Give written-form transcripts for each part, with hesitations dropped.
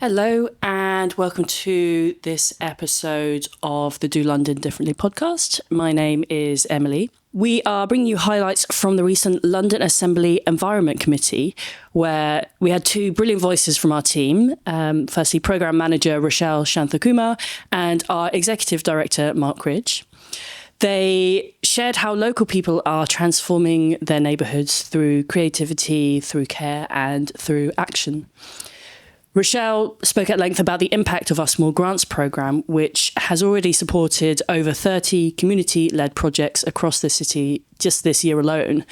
Hello and welcome to this episode of the Do London Differently podcast. My name is Emily. We are bringing you highlights from the recent London Assembly Environment Committee, where we had two brilliant voices from our team. Firstly, Programme Manager Rochelle Shanthakumar and our Executive Director Mark Cridge. They shared how local people are transforming their neighbourhoods through creativity, through care and through action. Rochelle spoke at length about the impact of our Small Grants programme, which has already supported over 30 community-led projects across the city just this year alone,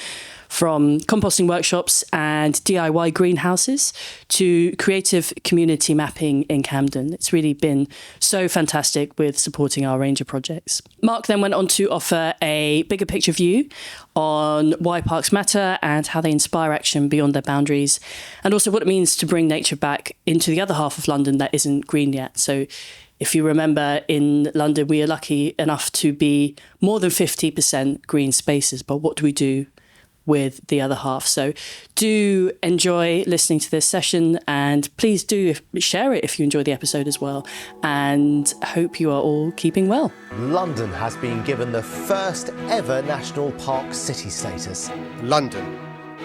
from composting workshops and DIY greenhouses to creative community mapping in Camden. It's really been so fantastic with supporting our range of projects. Mark then went on to offer a bigger picture view on why parks matter and how they inspire action beyond their boundaries, and also what it means to bring nature back into the other half of London that isn't green yet. So if you remember, in London, we are lucky enough to be more than 50% green spaces, but what do we do with the other half? So do enjoy listening to this session, and please do share it if you enjoy the episode as well, and hope you are all keeping well. London has been given the first ever national park city status. London,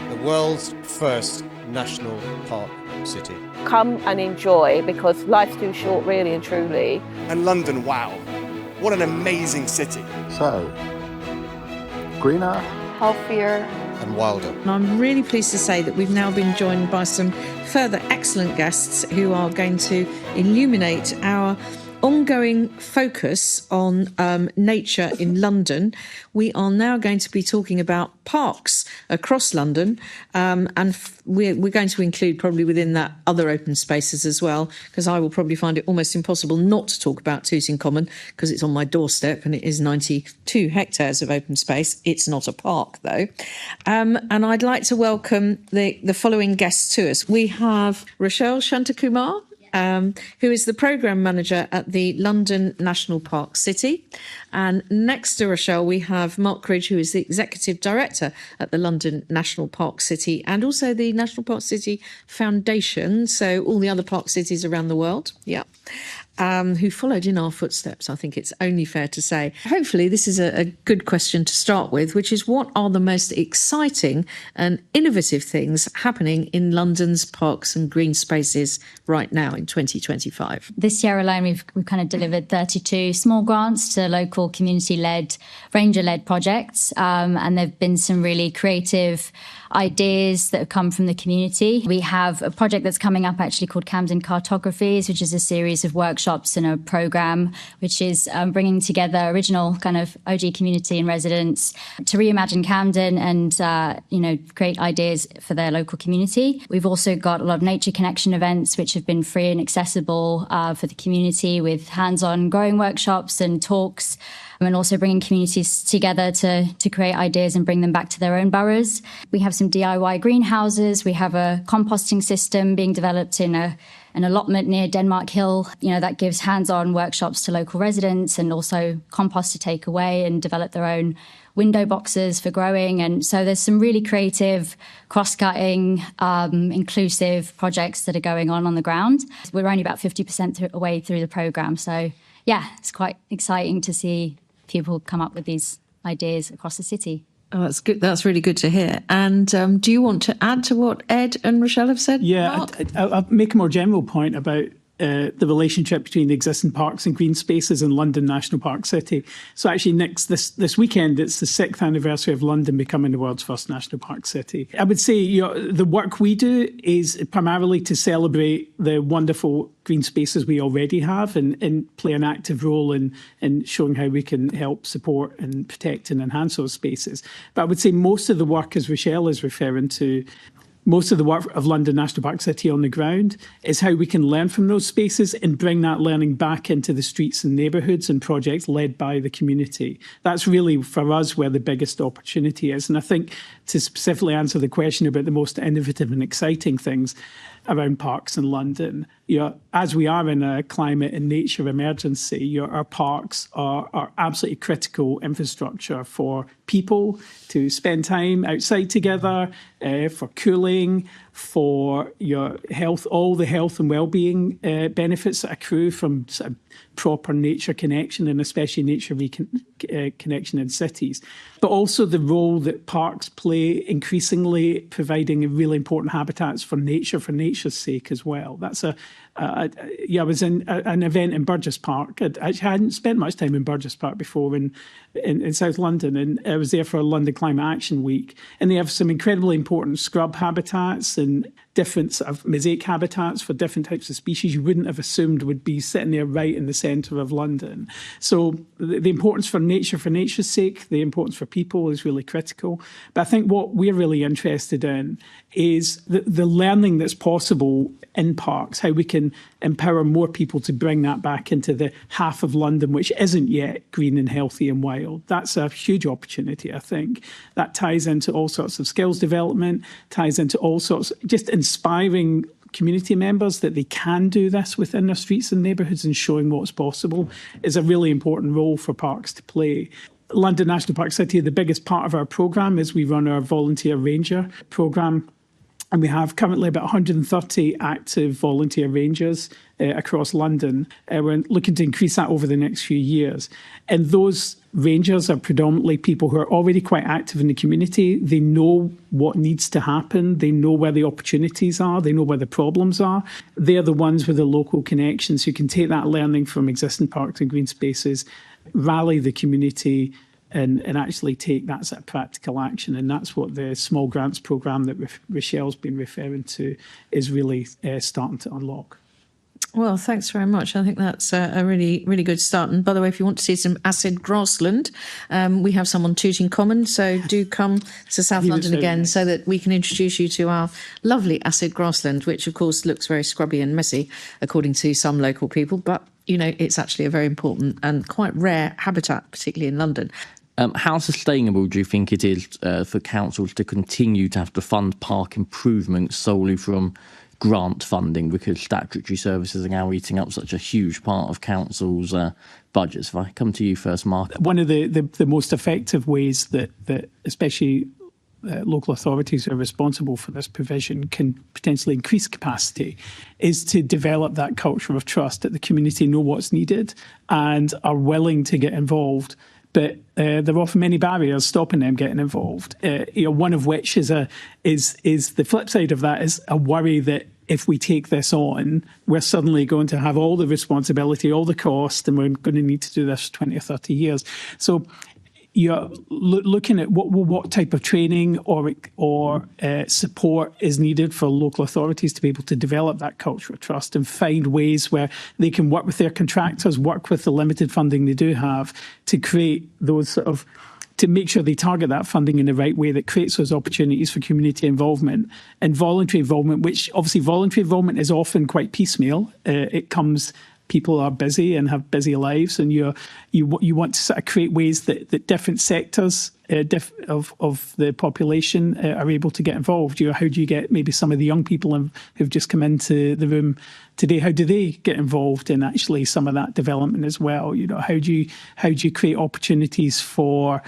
the world's first national park city. Come and enjoy, because life's too short, really and truly. And London, wow, what an amazing city. So, greener, Healthier, and wilder. And I'm really pleased to say that we've now been joined by some further excellent guests who are going to illuminate our ongoing focus on nature in London. We are now going to be talking about parks across London, and we're going to include probably within that other open spaces as well, because I will probably find it almost impossible not to talk about Tooting Common, because it's on my doorstep and it is 92 hectares of open space. It's not a park though. And I'd like to welcome the following guests to us. We have Rochelle Shanthakumar, who is the Programme Manager at the London National Park City. And next to Rochelle, we have Mark Cridge, who is the Executive Director at the London National Park City and also the National Park City Foundation, so all the other park cities around the world, who followed in our footsteps, I think it's only fair to say. Hopefully this is a good question to start with, which is, what are the most exciting and innovative things happening in London's parks and green spaces right now in 2025? This year alone, we've kind of delivered 32 small grants to local community-led, ranger-led projects, and there have been some really creative ideas that have come from the community. We have a project that's coming up actually called Camden Cartographies, which is a series of workshops and a programme which is bringing together original kind of OG community and residents to reimagine Camden and create ideas for their local community. We've also got a lot of nature connection events which have been free and accessible for the community, with hands-on growing workshops and talks, and also bringing communities together to create ideas and bring them back to their own boroughs. We have some DIY greenhouses. We have a composting system being developed in an allotment near Denmark Hill. That gives hands-on workshops to local residents and also compost to take away and develop their own window boxes for growing. And so there's some really creative, cross-cutting, inclusive projects that are going on the ground. We're only about 50% away through the programme. So yeah, it's quite exciting to see people come up with these ideas across the city. Oh, that's good. That's really good to hear. And do you want to add to what Ed and Rochelle have said? Yeah, I'll make a more general point about the relationship between the existing parks and green spaces in London National Park City. So actually this weekend, it's the 6th anniversary of London becoming the world's first national park city. I would say the work we do is primarily to celebrate the wonderful green spaces we already have and play an active role in showing how we can help support and protect and enhance those spaces. But I would say most of the work, as Rochelle is referring to, most of the work of London National Park City on the ground is how we can learn from those spaces and bring that learning back into the streets and neighbourhoods and projects led by the community. That's really, for us, where the biggest opportunity is. And I think to specifically answer the question about the most innovative and exciting things around parks in London, as we are in a climate and nature emergency, our parks are absolutely critical infrastructure for people to spend time outside together, for cooling, for your health, all the health and well-being benefits that accrue from sort of proper nature connection, and especially nature connection in cities, but also the role that parks play increasingly providing really important habitats for nature's sake as well. That's I was in an event in Burgess Park. I hadn't spent much time in Burgess Park before in South London, and I was there for London Climate Action Week, and they have some incredibly important scrub habitats and different sort of mosaic habitats for different types of species you wouldn't have assumed would be sitting there right in the centre of London. So the importance for nature's sake, the importance for people is really critical. But I think what we're really interested in is the learning that's possible in parks, how we can empower more people to bring that back into the half of London which isn't yet green and healthy and wild. That's a huge opportunity, I think. That ties into all sorts of skills development, ties into all sorts, just inspiring community members that they can do this within their streets and neighbourhoods, and showing what's possible is a really important role for parks to play. London National Park City, the biggest part of our programme is we run our volunteer ranger programme. And we have currently about 130 active volunteer rangers across London. We're looking to increase that over the next few years. And those rangers are predominantly people who are already quite active in the community. They know what needs to happen. They know where the opportunities are. They know where the problems are. They're the ones with the local connections who can take that learning from existing parks and green spaces, rally the community, and actually take that sort of practical action. And that's what the small grants programme that Rochelle's been referring to is really starting to unlock. Well, thanks very much. I think that's a really, really good start. And by the way, if you want to see some acid grassland, we have some on Tooting Common. So do come to South London again so that we can introduce you to our lovely acid grassland, which of course looks very scrubby and messy, according to some local people. But, you know, it's actually a very important and quite rare habitat, particularly in London. How sustainable do you think it is for councils to continue to have to fund park improvements solely from grant funding, because statutory services are now eating up such a huge part of councils' budgets? If I come to you first, Mark. One of the most effective ways that especially local authorities who are responsible for this provision can potentially increase capacity is to develop that culture of trust, that the community know what's needed and are willing to get involved. But there are often many barriers stopping them getting involved. One of which is the flip side of that is a worry that if we take this on, we're suddenly going to have all the responsibility, all the cost, and we're going to need to do this for 20 or 30 years. So you're looking at what type of training or support is needed for local authorities to be able to develop that culture of trust and find ways where they can work with their contractors, work with the limited funding they do have to create those sort of, to make sure they target that funding in the right way that creates those opportunities for community involvement and voluntary involvement, which obviously voluntary involvement is often quite piecemeal. People are busy and have busy lives, and you want to sort of create ways that different sectors of the population are able to get involved. How do you get maybe some of the young people who've just come into the room today? How do they get involved in actually some of that development as well? How do you create opportunities for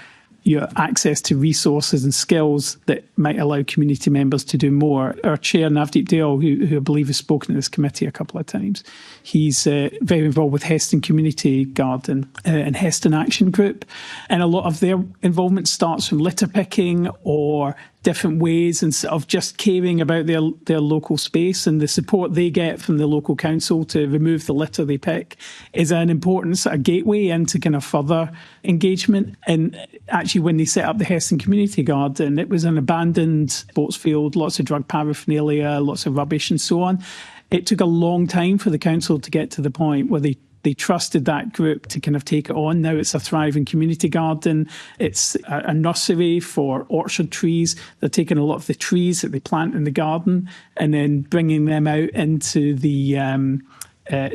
your access to resources and skills that might allow community members to do more? Our chair, Navdeep Dale, who I believe has spoken at this committee a couple of times, he's very involved with Heston Community Garden and Heston Action Group. And a lot of their involvement starts from litter picking or different ways and sort of just caring about their local space, and the support they get from the local council to remove the litter they pick is an important sort of gateway into kind of further engagement. And actually, when they set up the Heston Community Garden, it was an abandoned sports field, lots of drug paraphernalia, lots of rubbish and so on. It took a long time for the council to get to the point where they trusted that group to kind of take it on. Now it's a thriving community garden. It's a nursery for orchard trees. They're taking a lot of the trees that they plant in the garden and then bringing them out into the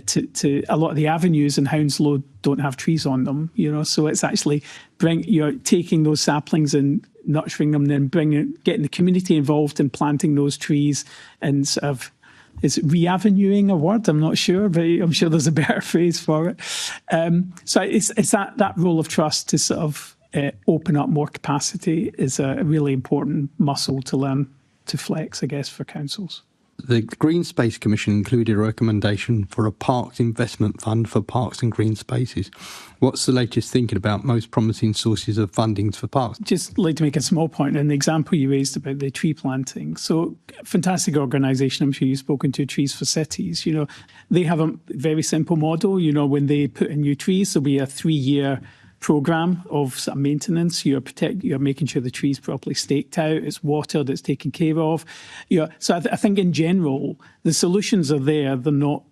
to a lot of the avenues in Hounslow don't have trees on them. So it's actually taking those saplings and nurturing them, then getting the community involved in planting those trees and sort of. Is re-avenuing a word? I'm not sure, but I'm sure there's a better phrase for it. So it's that role of trust to sort of open up more capacity is a really important muscle to learn to flex, I guess, for councils. The Green Space Commission included a recommendation for a parks investment fund for parks and green spaces. What's the latest thinking about most promising sources of funding for parks? Just like to make a small point in the example you raised about the tree planting. So, fantastic organisation, I'm sure you've spoken to, Trees for Cities. They have a very simple model. When they put in new trees, there'll be a 3-year programme of sort of maintenance. You're making sure the tree's properly staked out, it's watered, it's taken care of. So I think in general, the solutions are there, they're not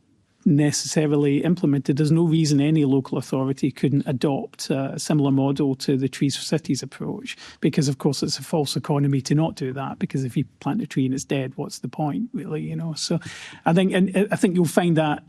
necessarily implemented. There's no reason any local authority couldn't adopt a similar model to the Trees for Cities approach, because of course it's a false economy to not do that, because if you plant a tree and it's dead, what's the point, really? So I think you'll find that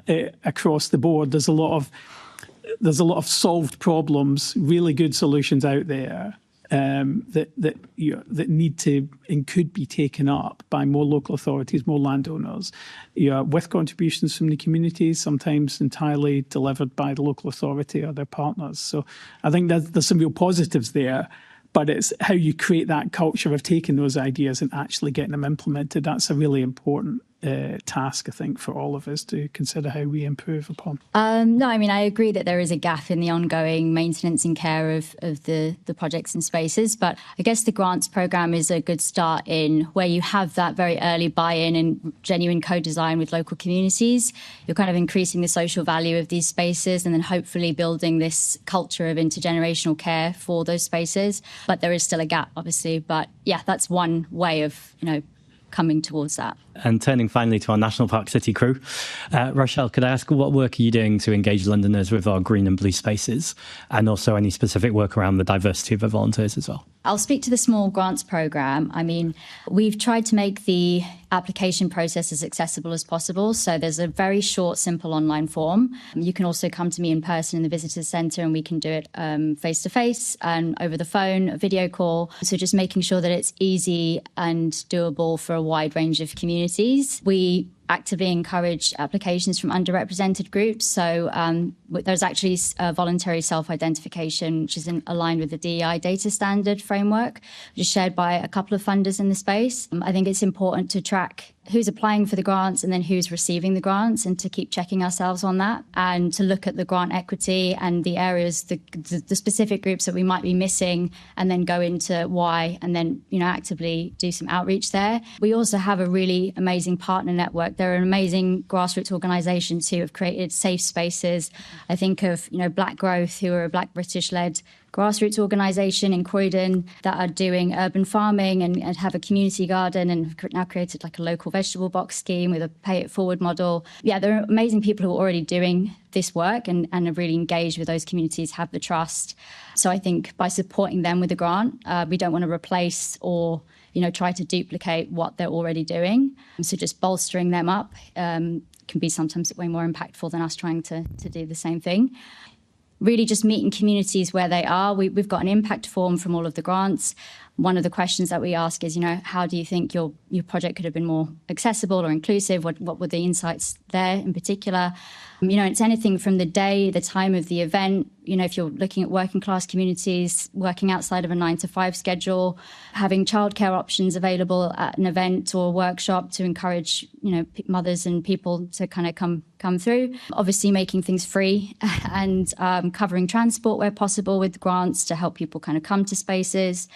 across the board there's a lot of solved problems, really good solutions out there that need to and could be taken up by more local authorities, more landowners, with contributions from the communities, sometimes entirely delivered by the local authority or their partners. So I think there's some real positives there, but it's how you create that culture of taking those ideas and actually getting them implemented. That's a really important task, I think, for all of us to consider how we improve upon. No, I mean, I agree that there is a gap in the ongoing maintenance and care of the projects and spaces, but I guess the grants programme is a good start in where you have that very early buy-in and genuine co-design with local communities. You're kind of increasing the social value of these spaces and then hopefully building this culture of intergenerational care for those spaces. But there is still a gap, obviously. But yeah, that's one way of, coming towards that. And turning finally to our National Park City crew, Rochelle, could I ask what work are you doing to engage Londoners with our green and blue spaces, and also any specific work around the diversity of our volunteers as well? I'll speak to the small grants programme. I mean, we've tried to make the application process as accessible as possible. So there's a very short, simple online form. You can also come to me in person in the visitor centre and we can do it face-to-face and over the phone, a video call. So just making sure that it's easy and doable for a wide range of communities. We actively encourage applications from underrepresented groups. So there's actually a voluntary self-identification, which is aligned with the DEI data standard framework, which is shared by a couple of funders in the space. I think it's important to track who's applying for the grants and then who's receiving the grants, and to keep checking ourselves on that, and to look at the grant equity and the areas, the specific groups that we might be missing, and then go into why, and then actively do some outreach there. We also have a really amazing partner network. There are amazing grassroots organisations who have created safe spaces. I think of Black Growth, who are a Black British-led grassroots organisation in Croydon that are doing urban farming and have a community garden, and have now created like a local vegetable box scheme with a pay it forward model. Yeah, there are amazing people who are already doing this work and are really engaged with those communities, have the trust. So I think by supporting them with a grant, we don't want to replace or try to duplicate what they're already doing. So just bolstering them up can be sometimes way more impactful than us trying to do the same thing. Really just meeting communities where they are. We've got an impact form from all of the grants. One of the questions that we ask is, how do you think your project could have been more accessible or inclusive? What were the insights there in particular? It's anything from the day, the time of the event. If you're looking at working class communities, working outside of a 9-to-5 schedule, having childcare options available at an event or a workshop to encourage, mothers and people to kind of come through. Obviously making things free and covering transport where possible with grants to help people kind of come to spaces.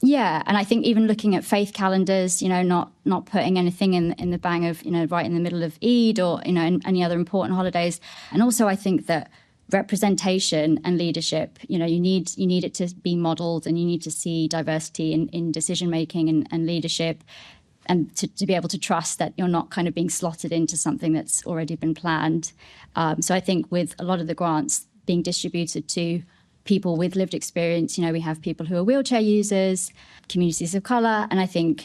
Yeah, and I think even looking at faith calendars, not putting anything in the bang of, right in the middle of Eid or, any other important holidays. And also I think that representation and leadership, you need it to be modelled, and you need to see diversity in decision-making and leadership, and to be able to trust that you're not kind of being slotted into something that's already been planned. So I think with a lot of the grants being distributed to people with lived experience, we have people who are wheelchair users, communities of colour, and I think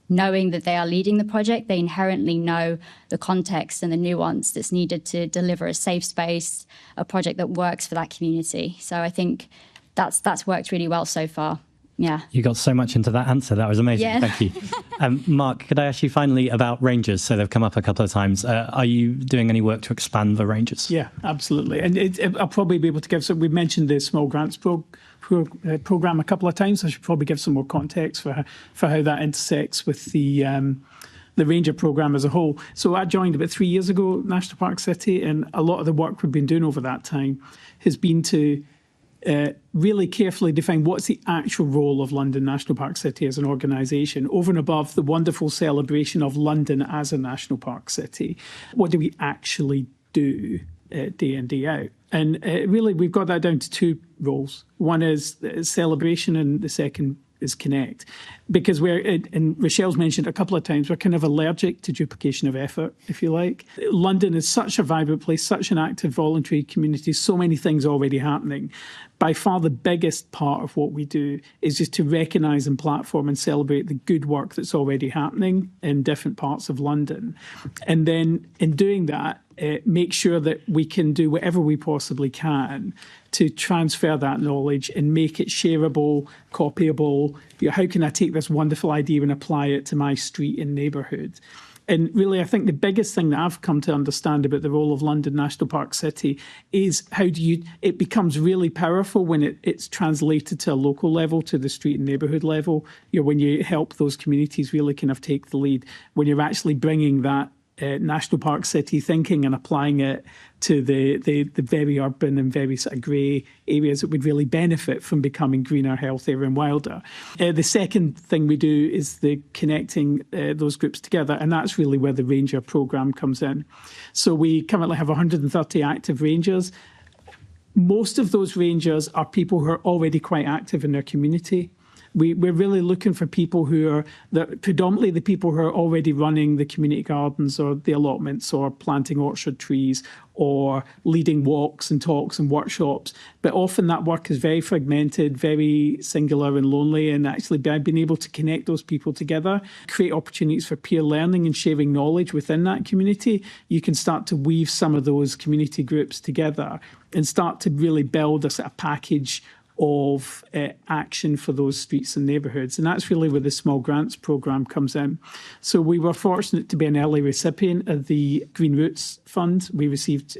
knowing that they are leading the project, they inherently know the context and the nuance that's needed to deliver a safe space, a project that works for that community. So I think that's worked really well so far. Yeah. You got so much into that answer. That was amazing. Yeah. Thank you. Mark, could I ask you finally about rangers? So they've come up a couple of times. Are you doing any work to expand the rangers? Yeah, absolutely. And I'll probably be able to give some. We've mentioned the small grants program a couple of times. I should probably give some more context for how that intersects with the ranger program as a whole. So I joined about 3 years ago, National Park City, and a lot of the work we've been doing over that time has been to really carefully define what's the actual role of London National Park City as an organisation, over and above the wonderful celebration of London as a national park city. What do we actually do day in, day out? And really, we've got that down to two roles. One is celebration, and the second is connect. Because and Rochelle's mentioned a couple of times, we're kind of allergic to duplication of effort, if you like. London is such a vibrant place, such an active voluntary community, so many things already happening. By far the biggest part of what we do is just to recognise and platform and celebrate the good work that's already happening in different parts of London. And then in doing that, make sure that we can do whatever we possibly can to transfer that knowledge and make it shareable, copyable. How can I take this wonderful idea and apply it to my street and neighbourhood? And really, I think the biggest thing that I've come to understand about the role of London National Park City is it becomes really powerful when it's translated to a local level, to the street and neighbourhood level. When you help those communities really kind of take the lead, when you're actually bringing that National Park City thinking and applying it to the very urban and very sort of grey areas that would really benefit from becoming greener, healthier and wilder. The second thing we do is the connecting those groups together, and that's really where the Ranger programme comes in. So we currently have 130 active Rangers. Most of those Rangers are people who are already quite active in their community. We're really looking for people who are predominantly the people who are already running the community gardens or the allotments or planting orchard trees or leading walks and talks and workshops. But often that work is very fragmented, very singular and lonely, and actually being able to connect those people together, create opportunities for peer learning and sharing knowledge within that community, you can start to weave some of those community groups together and start to really build a sort of package of action for those streets and neighbourhoods. And that's really where the small grants programme comes in. So we were fortunate to be an early recipient of the Grassroots Fund. We received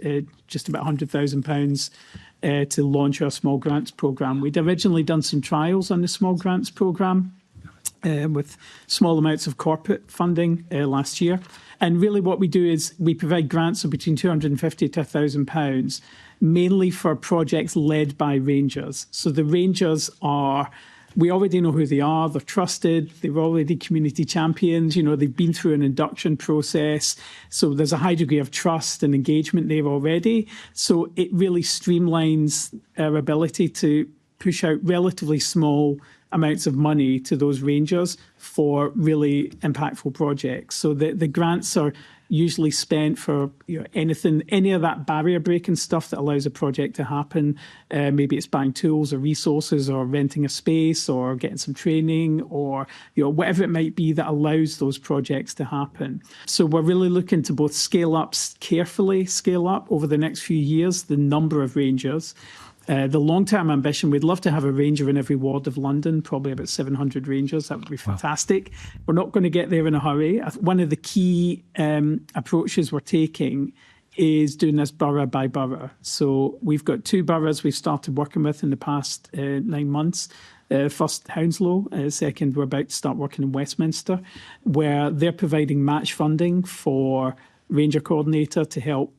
just about £100,000 to launch our small grants programme. We'd originally done some trials on the small grants programme with small amounts of corporate funding last year. And really what we do is we provide grants of between £250 to £1,000, mainly for projects led by Rangers. So the Rangers we already know who they are, they're trusted, they're already community champions, they've been through an induction process. So there's a high degree of trust and engagement there already. So it really streamlines our ability to push out relatively small amounts of money to those Rangers for really impactful projects. So the grants are usually spent for any of that barrier breaking stuff that allows a project to happen. Maybe it's buying tools or resources or renting a space or getting some training or whatever it might be that allows those projects to happen. So we're really looking to both scale up over the next few years the number of Rangers. The long-term ambition, we'd love to have a ranger in every ward of London, probably about 700 rangers. That would be fantastic. Wow. We're not going to get there in a hurry. One of the key approaches we're taking is doing this borough by borough. So we've got 2 boroughs we've started working with in the past 9 months. First, Hounslow. Second, we're about to start working in Westminster, where they're providing match funding for Ranger Coordinator to help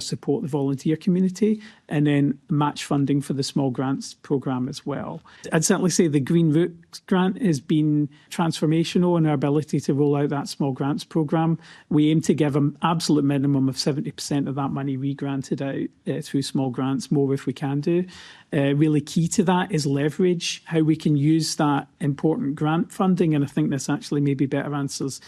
support the volunteer community, and then match funding for the small grants programme as well. I'd certainly say the Green Roots grant has been transformational in our ability to roll out that small grants programme. We aim to give an absolute minimum of 70% of that money re-granted out through small grants, more if we can do. Really key to that is leverage, how we can use that important grant funding, and I think this actually maybe better answers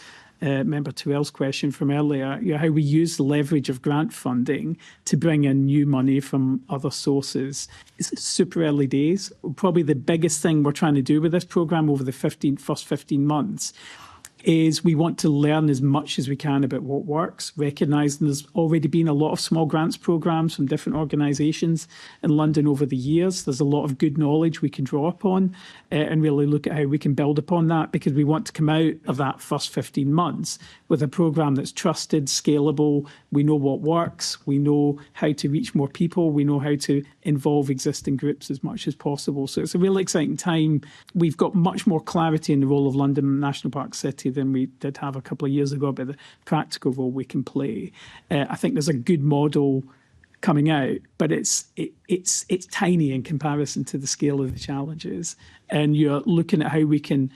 Member Terrell's question from earlier, how we use the leverage of grant funding to bring in new money from other sources. It's super early days. Probably the biggest thing we're trying to do with this programme over the first 15 months is we want to learn as much as we can about what works, recognising there's already been a lot of small grants programmes from different organisations in London over the years. There's a lot of good knowledge we can draw upon and really look at how we can build upon that, because we want to come out of that first 15 months with a programme that's trusted, scalable. We know what works, we know how to reach more people, we know how to involve existing groups as much as possible. So it's a really exciting time. We've got much more clarity in the role of London National Park City than we did have a couple of years ago about the practical role we can play. I think there's a good model coming out, but it's tiny in comparison to the scale of the challenges. And you're looking at how we can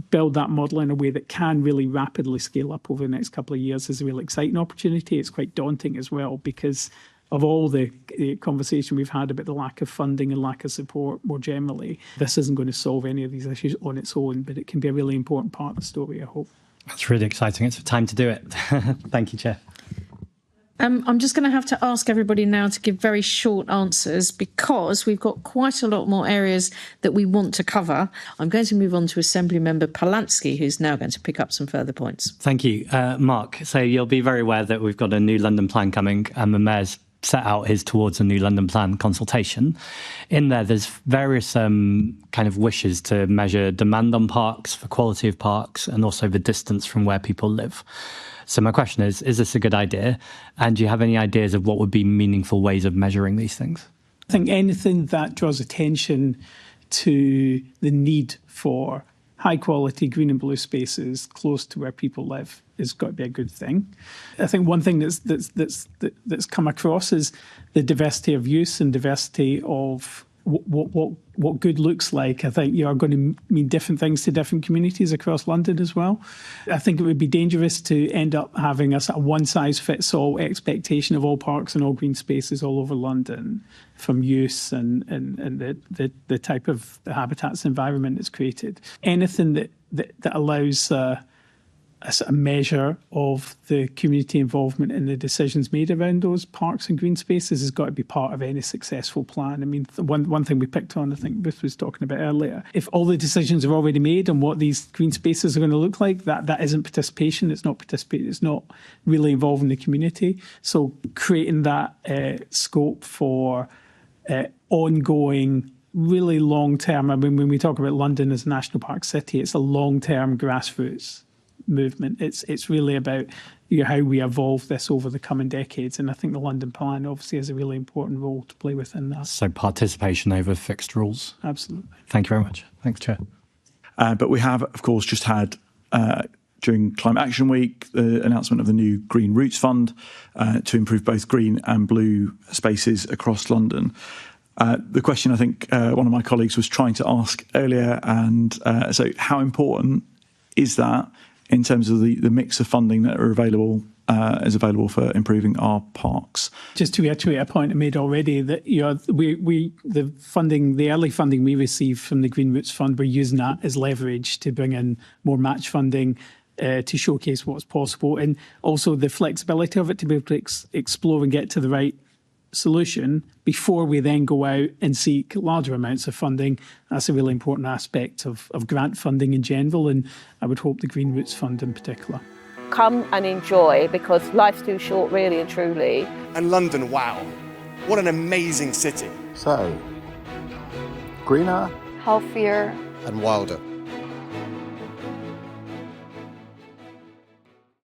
build that model in a way that can really rapidly scale up over the next couple of years is a really exciting opportunity. It's quite daunting as well because of all the conversation we've had about the lack of funding and lack of support more generally. This isn't going to solve any of these issues on its own, but it can be a really important part of the story, I hope. That's really exciting. It's time to do it. Thank you, Chair. I'm just going to have to ask everybody now to give very short answers because we've got quite a lot more areas that we want to cover. I'm going to move on to Assembly Member Polansky, who's now going to pick up some further points. Thank you. Mark, so you'll be very aware that we've got a new London plan coming and the Mayor's set out his Towards a New London Plan consultation. In there's various kind of wishes to measure demand on parks, the quality of parks, and also the distance from where people live. So my question is this a good idea? And do you have any ideas of what would be meaningful ways of measuring these things? I think anything that draws attention to the need for high quality green and blue spaces close to where people live has got to be a good thing. I think one thing that's come across is the diversity of use and diversity of what good looks like. I think you are going to mean different things to different communities across London as well. I think it would be dangerous to end up having a sort of one-size-fits-all expectation of all parks and all green spaces all over London from use and the type of habitats environment it's created. Anything that allows a sort of measure of the community involvement in the decisions made around those parks and green spaces has got to be part of any successful plan. I mean, one thing we picked on, I think Ruth was talking about earlier, if all the decisions are already made on what these green spaces are going to look like, that isn't participation. It's not participation. It's not really involving the community. So creating that scope for ongoing, really long-term, I mean, when we talk about London as a national park city, it's a long-term grassroots movement. It's really about how we evolve this over the coming decades, and I think the London Plan obviously has a really important role to play within that. So participation over fixed rules. Absolutely. Thank you very much. Thanks, Chair. But we have, of course, just had during Climate Action Week the announcement of the new Green Roots Fund to improve both green and blue spaces across London. The question I think one of my colleagues was trying to ask earlier, and so how important is that in terms of the mix of funding that are available for improving our parks? Just to reiterate a point I made already, that the early funding we received from the Green Roots Fund, we're using that as leverage to bring in more match funding to showcase what's possible, and also the flexibility of it to be able to explore and get to the right solution before we then go out and seek larger amounts of funding. That's a really important aspect of grant funding in general, and I would hope the Green Roots Fund in particular. Come and enjoy, because life's too short, really and truly. And London, wow, what an amazing city. So, greener, healthier, and wilder.